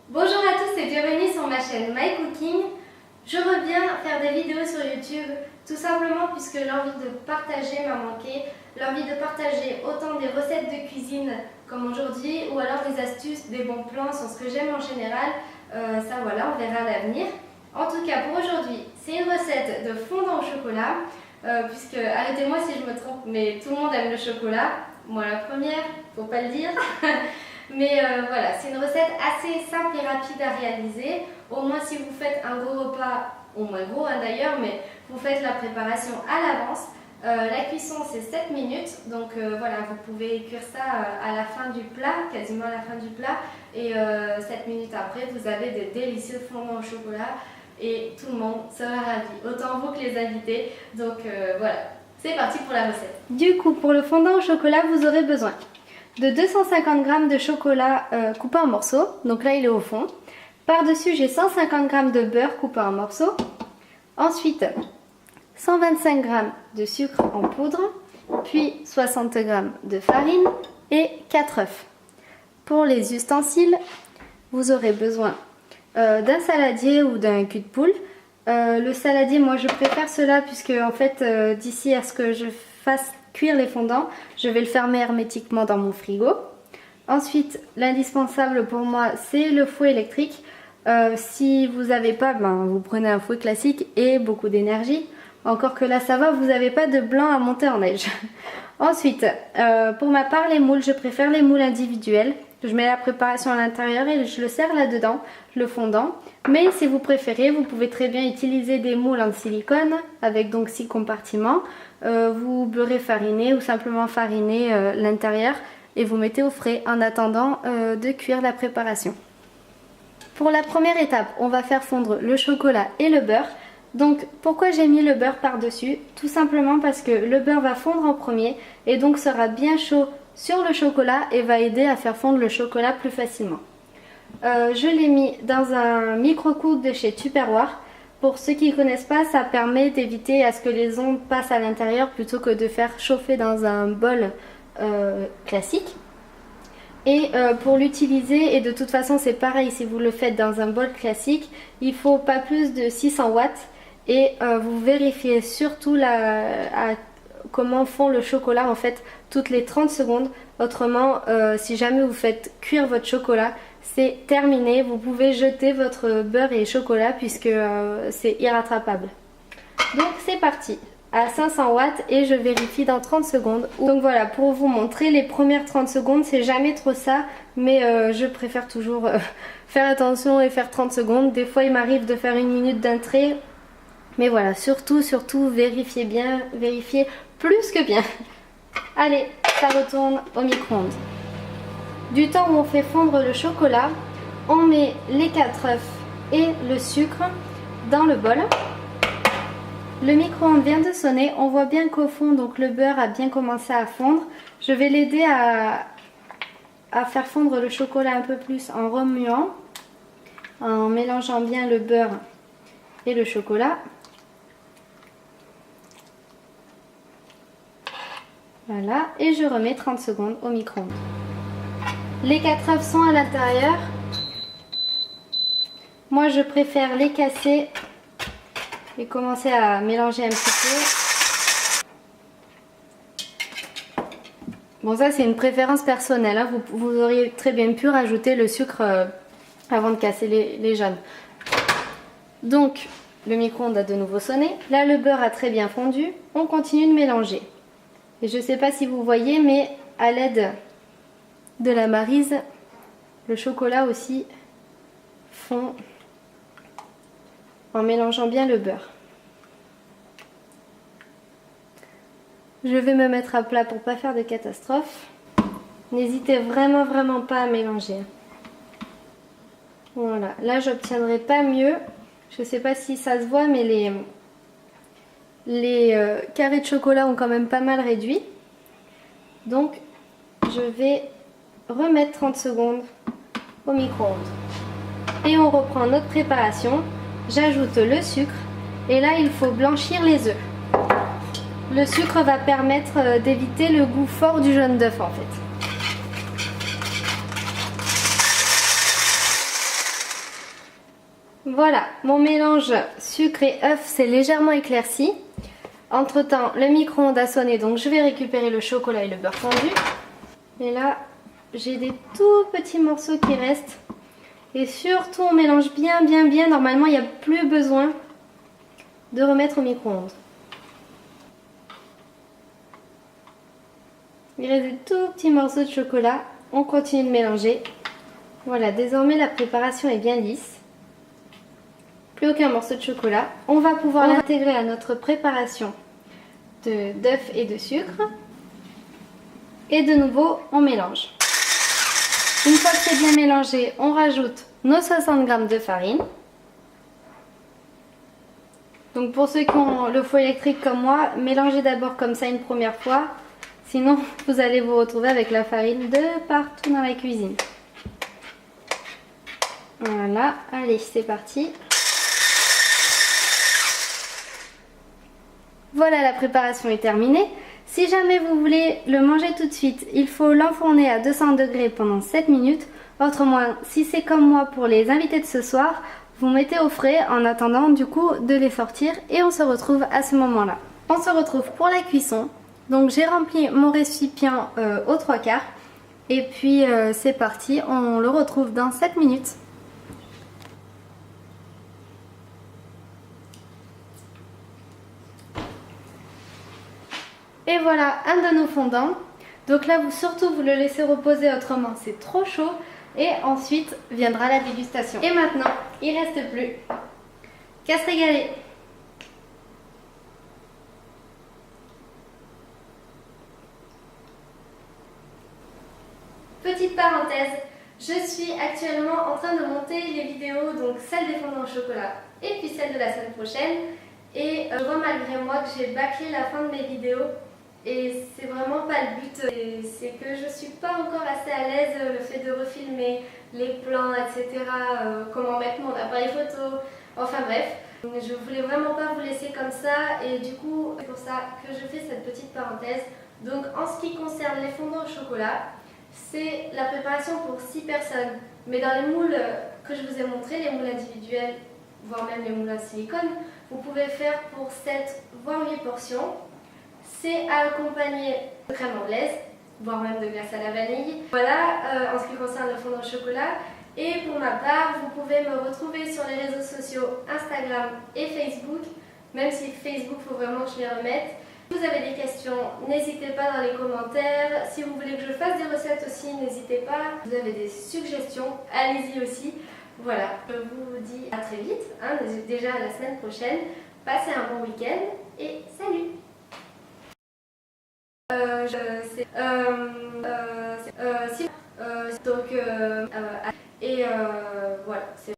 Bonjour à tous et bienvenue sur ma chaîne My Cooking. Je reviens faire des vidéos sur YouTube tout simplement puisque l'envie de partager m'a manqué. L'envie de partager autant des recettes de cuisine comme aujourd'hui ou alors des astuces, des bons plans sur ce que j'aime en général. Ça voilà, on verra à l'avenir. En tout cas pour aujourd'hui, c'est une recette de fondant au chocolat. Puisque, arrêtez-moi si je me trompe, mais tout le monde aime le chocolat. Moi la première, faut pas le dire. Mais voilà, c'est une recette assez simple et rapide à réaliser. Au moins si vous faites un gros repas, au moins gros d'ailleurs, mais vous faites la préparation à l'avance. La cuisson c'est 7 minutes, donc voilà, vous pouvez cuire ça à la fin du plat, quasiment à la fin du plat. Et 7 minutes après, vous avez des délicieux fondants au chocolat. Et tout le monde sera ravi, autant vous que les invités. Donc voilà, c'est parti pour la recette. Du coup, pour le fondant au chocolat, vous aurez besoin de 250 g de chocolat coupé en morceaux. Donc là, il est au fond. Par-dessus, j'ai 150 g de beurre coupé en morceaux. Ensuite, 125 g de sucre en poudre. Puis 60 g de farine et 4 œufs. Pour les ustensiles, vous aurez besoin d'un saladier ou d'un cul de poule. Le saladier, moi je préfère cela puisque en fait d'ici à ce que je fasse cuire les fondants, je vais le fermer hermétiquement dans mon frigo. Ensuite, l'indispensable pour moi c'est le fouet électrique. Si vous n'avez pas, vous prenez un fouet classique et beaucoup d'énergie. Encore que là ça va, vous n'avez pas de blanc à monter en neige. Ensuite, pour ma part les moules, je préfère les moules individuels. Je mets la préparation à l'intérieur et je le sers là-dedans, le fondant. Mais si vous préférez, vous pouvez très bien utiliser des moules en silicone avec donc 6 compartiments. Vous beurrez fariné ou simplement fariner l'intérieur et vous mettez au frais en attendant de cuire la préparation. Pour la première étape, on va faire fondre le chocolat et le beurre. Donc pourquoi j'ai mis le beurre par-dessus? Tout simplement parce que le beurre va fondre en premier et donc sera bien chaud sur le chocolat et va aider à faire fondre le chocolat plus facilement. Je l'ai mis dans un micro-cook de chez Tupperware. Pour ceux qui ne connaissent pas, ça permet d'éviter à ce que les ondes passent à l'intérieur plutôt que de faire chauffer dans un bol classique. Et pour l'utiliser, et de toute façon c'est pareil si vous le faites dans un bol classique, il faut pas plus de 600 watts et vous vérifiez surtout comment fond le chocolat en fait toutes les 30 secondes. Autrement, si jamais vous faites cuire votre chocolat, c'est terminé. Vous pouvez jeter votre beurre et chocolat puisque c'est irrattrapable. Donc c'est parti à 500 watts et je vérifie dans 30 secondes. Donc voilà, pour vous montrer les premières 30 secondes, c'est jamais trop ça, mais je préfère toujours faire attention et faire 30 secondes. Des fois il m'arrive de faire 1 minute d'un trait, mais voilà, surtout vérifiez bien, vérifiez plus que bien. Allez, ça retourne au micro-ondes. Du temps où on fait fondre le chocolat, on met les 4 œufs et le sucre dans le bol. Le micro-ondes vient de sonner, on voit bien qu'au fond donc le beurre a bien commencé à fondre. Je vais l'aider à faire fondre le chocolat un peu plus en remuant, en mélangeant bien le beurre et le chocolat. Voilà, et je remets 30 secondes au micro-ondes. Les 4 œufs sont à l'intérieur. Moi je préfère les casser et commencer à mélanger un petit peu. Bon, ça c'est une préférence personnelle, hein. Vous auriez très bien pu rajouter le sucre avant de casser les jaunes. Donc le micro-ondes a de nouveau sonné. Là le beurre a très bien fondu. On continue de mélanger. Et je ne sais pas si vous voyez, mais à l'aide de la maryse, le chocolat aussi fond en mélangeant bien le beurre. Je vais me mettre à plat pour ne pas faire de catastrophe. N'hésitez vraiment pas à mélanger. Voilà, là j'obtiendrai pas mieux. Je ne sais pas si ça se voit, mais les carrés de chocolat ont quand même pas mal réduit. Donc je vais remettre 30 secondes au micro-ondes. Et on reprend notre préparation. J'ajoute le sucre et là il faut blanchir les œufs. Le sucre va permettre d'éviter le goût fort du jaune d'œuf en fait. Voilà, mon mélange sucre et œuf s'est légèrement éclairci. Entre temps, le micro-ondes a sonné, donc je vais récupérer le chocolat et le beurre fondu. Et là, j'ai des tout petits morceaux qui restent. Et surtout, on mélange bien. Normalement, il n'y a plus besoin de remettre au micro-ondes. Il reste des tout petits morceaux de chocolat. On continue de mélanger. Voilà, désormais la préparation est bien lisse. Plus aucun morceau de chocolat. On va pouvoir l'intégrer à notre préparation d'œufs et de sucre. Et de nouveau, on mélange. Une fois que c'est bien mélangé, on rajoute nos 60 g de farine. Donc pour ceux qui ont le four électrique comme moi, mélangez d'abord comme ça une première fois. Sinon, vous allez vous retrouver avec la farine de partout dans la cuisine. Voilà, allez, c'est parti. Voilà, la préparation est terminée. Si jamais vous voulez le manger tout de suite, il faut l'enfourner à 200 degrés pendant 7 minutes. Autrement, si c'est comme moi pour les invités de ce soir, vous mettez au frais en attendant du coup de les sortir et on se retrouve à ce moment-là. On se retrouve pour la cuisson. Donc j'ai rempli mon récipient aux 3/4 et puis c'est parti, on le retrouve dans 7 minutes. Et voilà un de nos fondants. Donc là, vous le laissez reposer, autrement c'est trop chaud. Et ensuite viendra la dégustation. Et maintenant, il ne reste plus qu'à se régaler. Petite parenthèse, je suis actuellement en train de monter les vidéos, donc celle des fondants au chocolat et puis celle de la semaine prochaine. Et je vois malgré moi que j'ai bâclé la fin de mes vidéos. Et c'est vraiment pas le but, c'est que je suis pas encore assez à l'aise le fait de refilmer les plans, etc. Comment mettre mon appareil photo, enfin bref. Je voulais vraiment pas vous laisser comme ça et du coup c'est pour ça que je fais cette petite parenthèse. Donc en ce qui concerne les fondants au chocolat, c'est la préparation pour 6 personnes. Mais dans les moules que je vous ai montrés, les moules individuels, voire même les moules à silicone, vous pouvez faire pour 7 voire 8 portions. C'est à accompagner de crème anglaise, voire même de glace à la vanille. Voilà en ce qui concerne le fondant au chocolat. Et pour ma part, vous pouvez me retrouver sur les réseaux sociaux Instagram et Facebook, même si Facebook, il faut vraiment que je les remette. Si vous avez des questions, n'hésitez pas dans les commentaires. Si vous voulez que je fasse des recettes aussi, n'hésitez pas. Si vous avez des suggestions, allez-y aussi. Voilà, je vous dis à très vite, hein, déjà à la semaine prochaine. Passez un bon week-end et salut!